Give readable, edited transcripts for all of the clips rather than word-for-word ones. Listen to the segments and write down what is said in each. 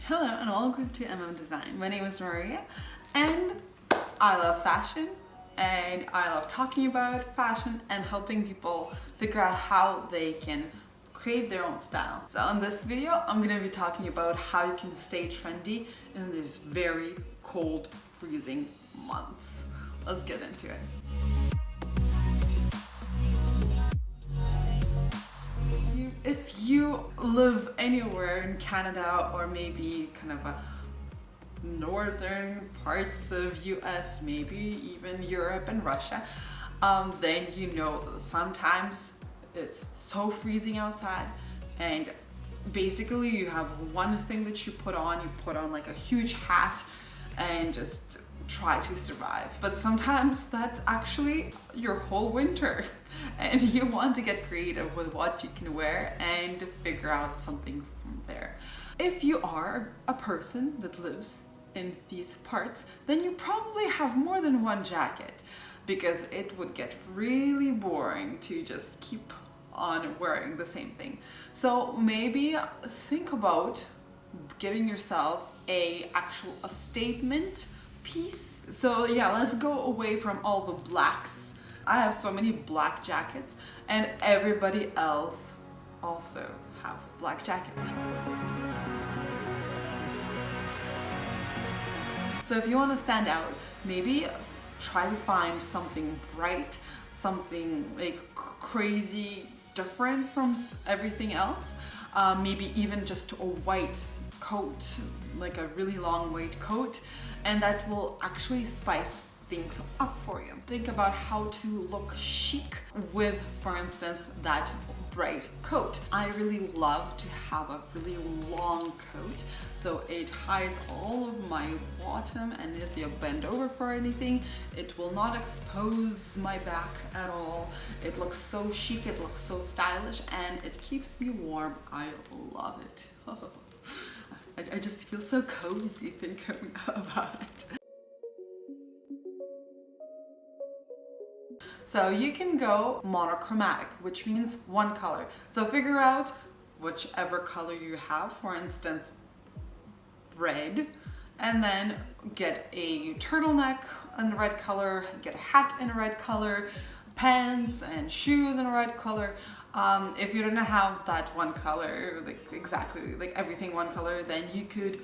Hello and welcome to Design. My name is Maria and I love fashion and I love talking about fashion and helping people figure out how they can create their own style. So in this video, I'm going to be talking about how you can stay trendy in these very cold, freezing months. Let's get into it. If you live anywhere in Canada or maybe kind of a northern parts of US, maybe even Europe and Russia, then you know sometimes it's so freezing outside and basically you have one thing that you put on like a huge hat and just try to survive. But sometimes that's actually your whole winter and you want to get creative with what you can wear and figure out something from there. If you are a person that lives in these parts, then you probably have more than one jacket because it would get really boring to just keep on wearing the same thing. So maybe think about getting yourself a statement piece. So yeah, let's go away from all the blacks. I have so many black jackets and everybody else also have black jackets. So if you want to stand out, maybe try to find something bright, something like crazy different from everything else. Maybe even just a white coat, like a really long white coat, and that will actually spice things up for you. Think about how to look chic with, for instance, that bright coat. I really love to have a really long coat so it hides all of my bottom, and if you bend over for anything it will not expose my back at all. It looks so chic, it looks so stylish, and it keeps me warm. I love it. I just feel so cozy thinking about it. So you can go monochromatic, which means one color. So figure out whichever color you have, for instance, red, and then get a turtleneck in a red color, get a hat in a red color, pants and shoes in a red color. If you don't have that one color, like exactly like everything one color, then you could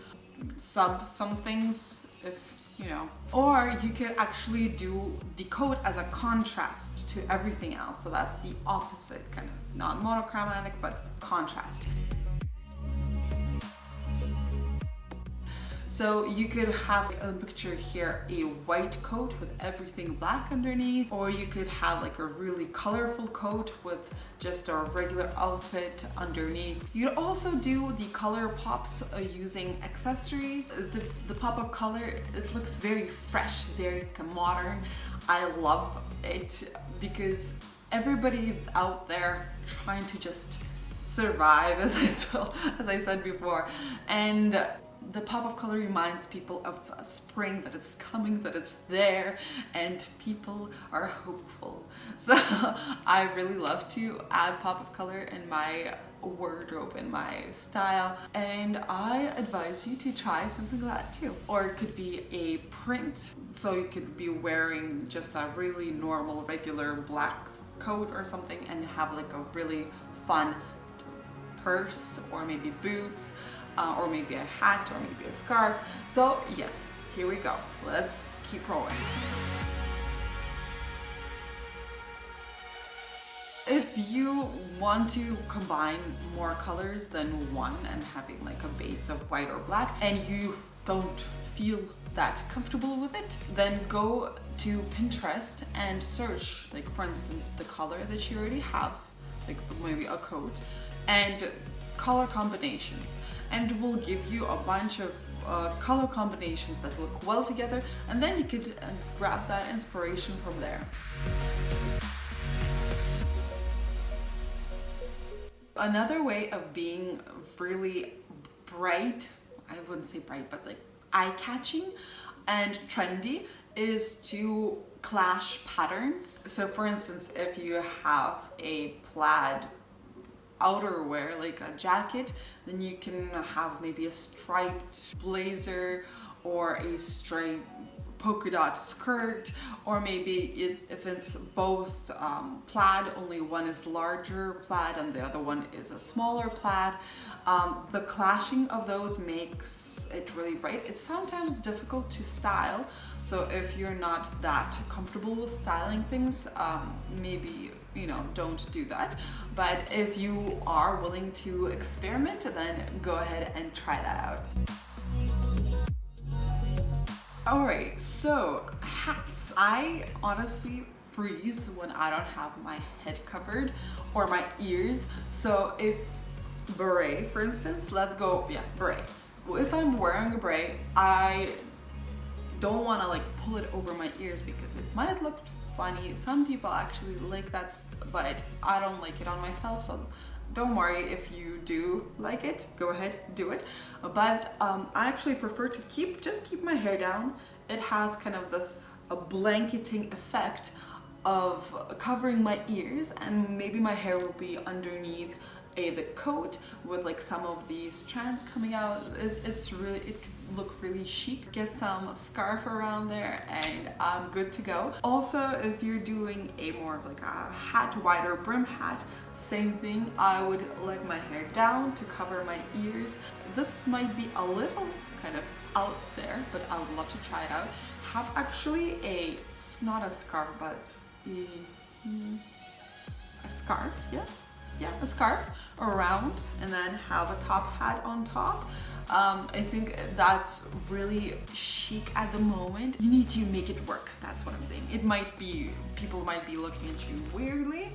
sub some things, if you know, or you could actually do the coat as a contrast to everything else. So that's the opposite, kind of not monochromatic but contrast. So you could have a picture here, a white coat with everything black underneath, or you could have like a really colorful coat with just a regular outfit underneath. You could also do the color pops using accessories. The pop of color, it looks very fresh, very modern. I love it because everybody out there trying to just survive, as I said before, and the pop of color reminds people of spring, that it's coming, that it's there, and people are hopeful. So I really love to add pop of color in my wardrobe, in my style, and I advise you to try something like that too. Or it could be a print, so you could be wearing just a really normal, regular black coat or something and have like a really fun purse or maybe boots. Or maybe a hat or maybe a scarf. So yes, here we go. Let's keep rolling. If you want to combine more colors than one and having like a base of white or black and you don't feel that comfortable with it, then go to Pinterest and search, like for instance, the color that you already have, like maybe a coat, and color combinations, and will give you a bunch of color combinations that look well together, and then you could grab that inspiration from there. Another way of being really bright, I wouldn't say bright, but like eye-catching and trendy, is to clash patterns. So for instance, if you have a plaid outerwear, like a jacket, then you can have maybe a striped blazer or a striped polka dot skirt, or maybe if it's both plaid, only one is larger plaid and the other one is a smaller plaid. The clashing of those makes it really bright. It's sometimes difficult to style, so if you're not that comfortable with styling things, maybe, you know, don't do that. But if you are willing to experiment, then go ahead and try that out. Alright, so hats. I honestly freeze when I don't have my head covered or my ears. So if beret, for instance, let's go, yeah, beret. If I'm wearing a beret, I don't want to like pull it over my ears because it might look funny. Some people actually like that, but I don't like it on myself, so don't worry if you do like it, go ahead, do it. But I actually prefer to keep my hair down. It has kind of this a blanketing effect of covering my ears, and maybe my hair will be underneath the coat with like some of these strands coming out. It's really, it could look really chic. Get some scarf around there and I'm good to go. Also, if you're doing a more of like a hat, wider brim hat, same thing. I would let my hair down to cover my ears. This might be a little kind of out there, but I would love to try it out. Have actually it's not a scarf, but a scarf, yeah, a scarf around, and then have a top hat on top. I think that's really chic at the moment. You need to make it work, that's what I'm saying. It might be, people might be looking at you weirdly,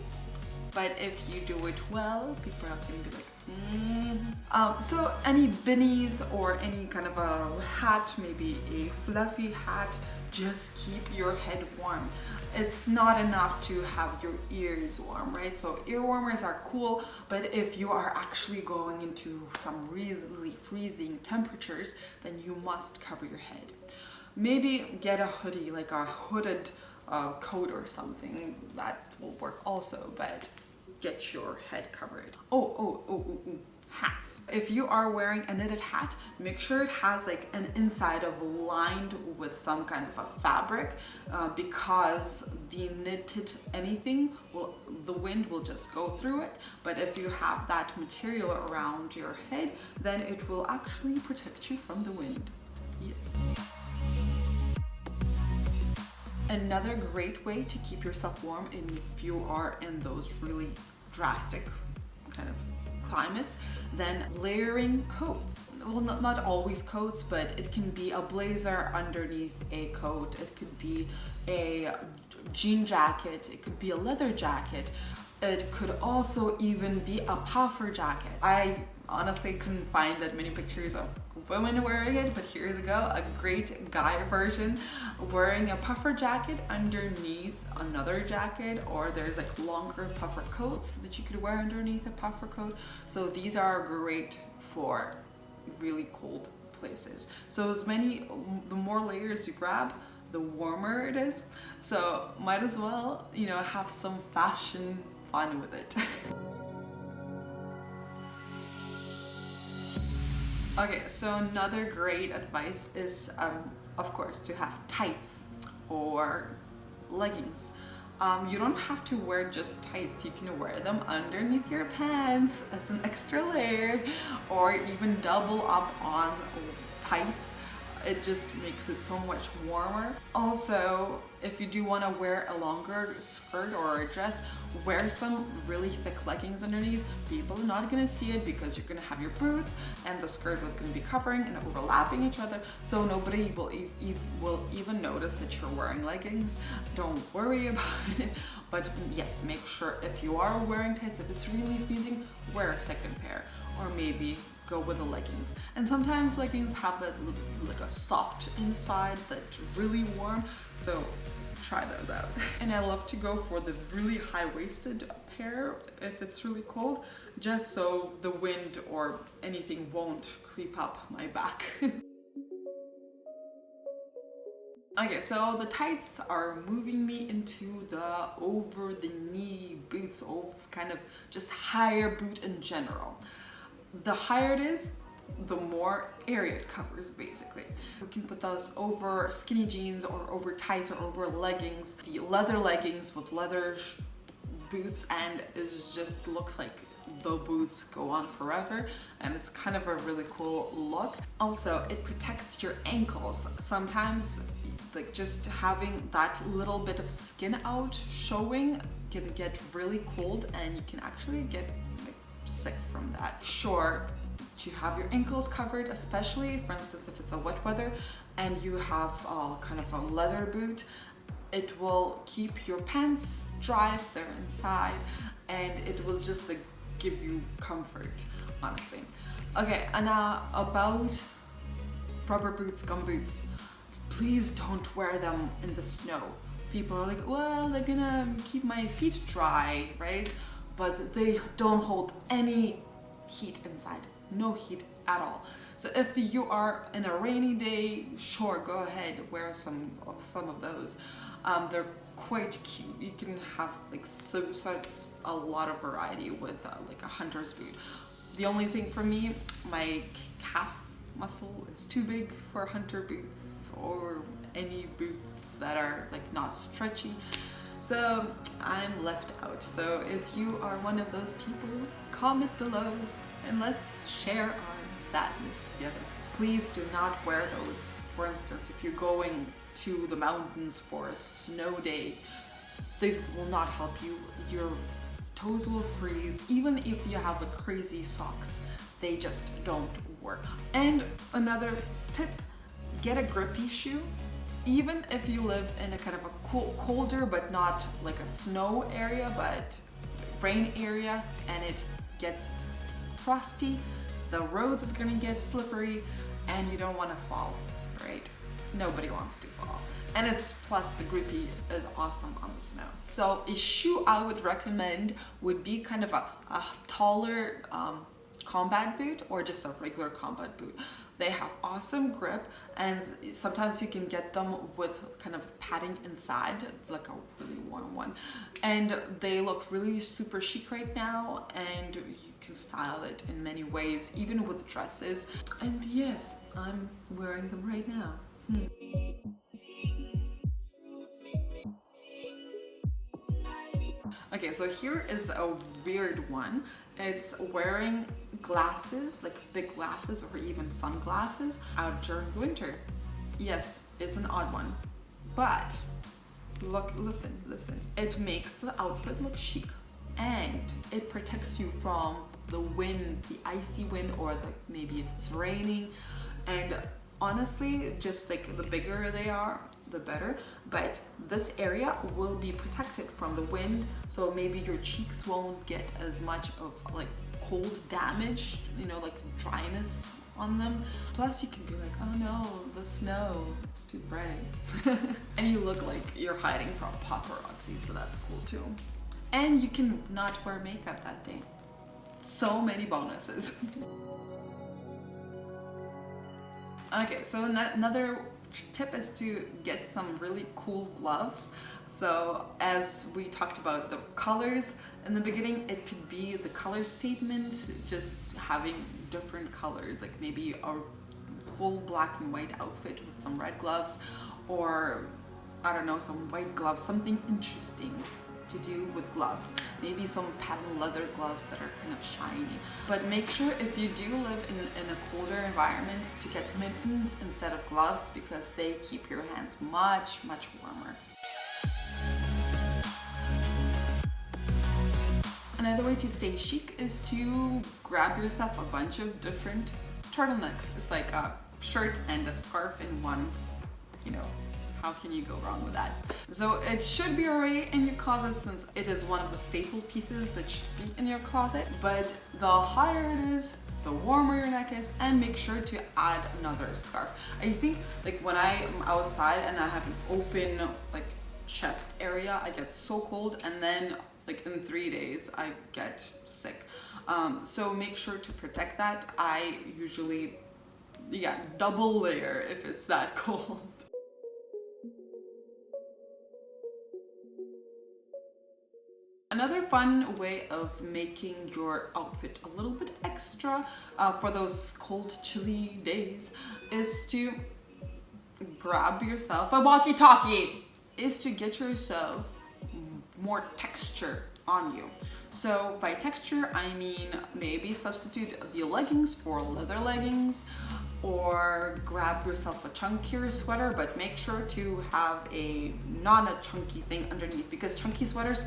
but if you do it well, people are going to be like, so any beanies or any kind of a hat, maybe a fluffy hat, just keep your head warm. It's not enough to have your ears warm, right? So ear warmers are cool, but if you are actually going into some reasonably freezing temperatures, then you must cover your head. Maybe get a hoodie, like a hooded coat or something, that will work also, but get your head covered. Hats. If you are wearing a knitted hat, make sure it has like an inside of lined with some kind of a fabric, because the knitted anything will, the wind will just go through it. But if you have that material around your head, then it will actually protect you from the wind. Yes. Another great way to keep yourself warm, if you are in those really drastic kind of climates, then layering coats. Well, not always coats, but it can be a blazer underneath a coat. It could be a jean jacket. It could be a leather jacket. It could also even be a puffer jacket. I honestly couldn't find that many pictures of women wearing it, but here's a great guy version wearing a puffer jacket underneath another jacket, or there's like longer puffer coats that you could wear underneath a puffer coat. So these are great for really cold places. So the more layers you grab, the warmer it is. So might as well, you know, have some fashion fun with it. Okay, so another great advice is, of course, to have tights or leggings. You don't have to wear just tights. You can wear them underneath your pants as an extra layer, or even double up on tights. It just makes it so much warmer. Also, if you do want to wear a longer skirt or a dress, wear some really thick leggings underneath. People are not going to see it because you're going to have your boots and the skirt was going to be covering and overlapping each other, so nobody will even notice that you're wearing leggings. Don't worry about it, but yes, make sure if you are wearing tights, if it's really freezing, wear a second pair, or maybe go with the leggings. And sometimes leggings have that like a soft inside that's really warm, so try those out. And I love to go for the really high-waisted pair if it's really cold, just so the wind or anything won't creep up my back. Okay, so the tights are moving me into the over the knee boots, or kind of just higher boot in general. The higher it is, the more area it covers basically. We can put those over skinny jeans or over tights or over leggings, the leather leggings with leather boots, and it just looks like the boots go on forever, and it's kind of a really cool look. Also, it protects your ankles. Sometimes like just having that little bit of skin out showing can get really cold, and you can actually get like sick from that. Sure, to have your ankles covered, especially for instance if it's a wet weather and you have kind of a leather boot, it will keep your pants dry if they're inside, and it will just like give you comfort, honestly. Okay, and now about rubber boots, gum boots. Please don't wear them in the snow. People are like, well, they're gonna keep my feet dry, right? But they don't hold any heat inside. No heat at all. So if you are in a rainy day, sure, go ahead, wear some of those. They're quite cute. You can have like such a lot of variety with like a hunter's boot. The only thing for me, my calf muscle is too big for hunter boots or any boots that are like not stretchy. So I'm left out. So if you are one of those people, comment below and let's share our sadness together. Please do not wear those. For instance, if you're going to the mountains for a snow day, they will not help you. Your toes will freeze. Even if you have the crazy socks, they just don't work. And another tip, get a grippy shoe. Even if you live in a kind of a colder but not like a snow area, but rain area, and it gets frosty, the road is gonna get slippery and you don't want to fall, right? Nobody wants to fall. And it's plus the grippy is awesome on the snow. So a shoe I would recommend would be kind of a taller combat boot or just a regular combat boot. They have awesome grip, and sometimes you can get them with kind of padding inside, like a really warm one. And they look really super chic right now, and you can style it in many ways, even with dresses. And yes, I'm wearing them right now. Okay, so here is a weird one. It's wearing glasses, like big glasses or even sunglasses out during winter. Yes, it's an odd one, but listen. It makes the outfit look chic, and it protects you from the wind, the icy wind, or maybe if it's raining. And honestly, just like the bigger they are, the better, but this area will be protected from the wind, so maybe your cheeks won't get as much of like cold damage, you know, like dryness on them. Plus you can be like, oh no, the snow, it's too bright. And you look like you're hiding from paparazzi, so that's cool too. And you can not wear makeup that day. So many bonuses. Okay, so another tip is to get some really cool gloves. So as we talked about the colors in the beginning, it could be the color statement, just having different colors, like maybe a full black and white outfit with some red gloves, or I don't know, some white gloves, something interesting to do with gloves. Maybe some patent leather gloves that are kind of shiny. But make sure if you do live in a colder environment to get mittens instead of gloves, because they keep your hands much warmer. Another way to stay chic is to grab yourself a bunch of different turtlenecks. It's like a shirt and a scarf in one, you know. How can you go wrong with that? So it should be already in your closet, since it is one of the staple pieces that should be in your closet. But the higher it is, the warmer your neck is, and make sure to add another scarf. I think like when I'm outside and I have an open like chest area, I get so cold, and then like in 3 days I get sick. So make sure to protect that. I usually, double layer if it's that cold. Another fun way of making your outfit a little bit extra for those cold, chilly days is to grab yourself a walkie-talkie, is to get yourself more texture on you. So by texture, I mean maybe substitute the leggings for leather leggings, or grab yourself a chunkier sweater, but make sure to have not a chunky thing underneath, because chunky sweaters,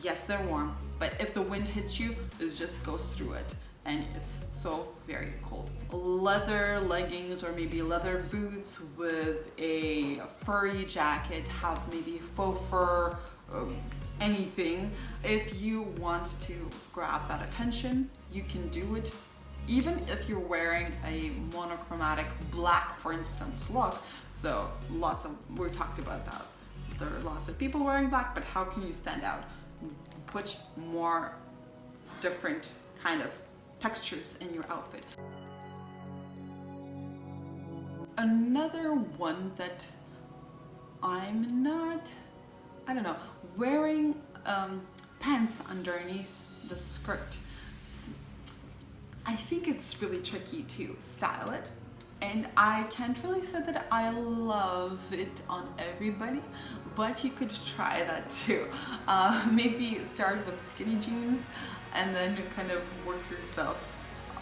yes, they're warm, but if the wind hits you, it just goes through it and it's so very cold. Leather leggings or maybe leather boots with a furry jacket, have maybe faux fur, anything. If you want to grab that attention, you can do it. Even if you're wearing a monochromatic black, for instance, look. So we talked about that. There are lots of people wearing black, but how can you stand out? Put more different kind of textures in your outfit. Another one that I'm not, I don't know, wearing pants underneath the skirt. I think it's really tricky to style it, and I can't really say that I love it on everybody, but you could try that too. Maybe start with skinny jeans and then kind of work yourself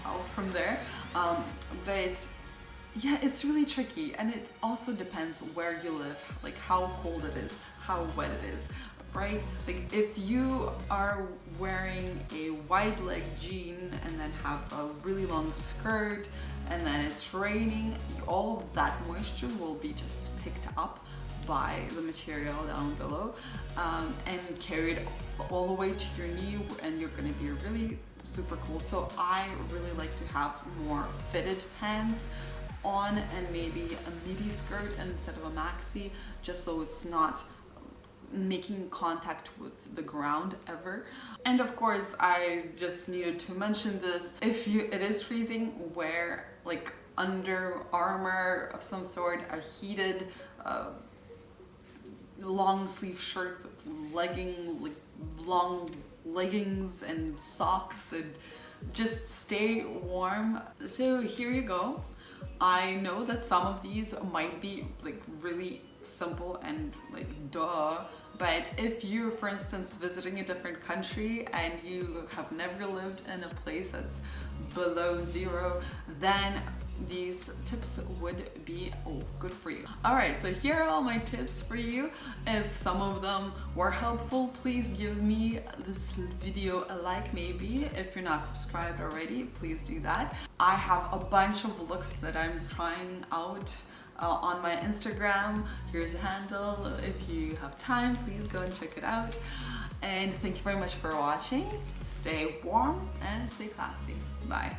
out from there. But yeah, it's really tricky, and it also depends where you live, like how cold it is, how wet it is, right? Like if you are wearing a wide leg jean and then have a really long skirt and then it's raining, all of that moisture will be just picked up by the material down below and carried all the way to your knee, and you're going to be really super cold. So I really like to have more fitted pants on, and maybe a midi skirt instead of a maxi, just so it's not making contact with the ground ever. And of course, I just needed to mention this, if it is freezing, wear like under armor of some sort, a heated long sleeve shirt with long leggings and socks, and just stay warm. So here you go. I know that some of these might be like really simple and like duh, but if you're, for instance, visiting a different country and you have never lived in a place that's below zero, then these tips would be good for you. All right, so here are all my tips for you. If some of them were helpful, please give me this video a like. Maybe if you're not subscribed already, please do that. I have a bunch of looks that I'm trying out on my Instagram. Here's a handle. If you have time, please go and check it out. And thank you very much for watching. Stay warm and stay classy. Bye.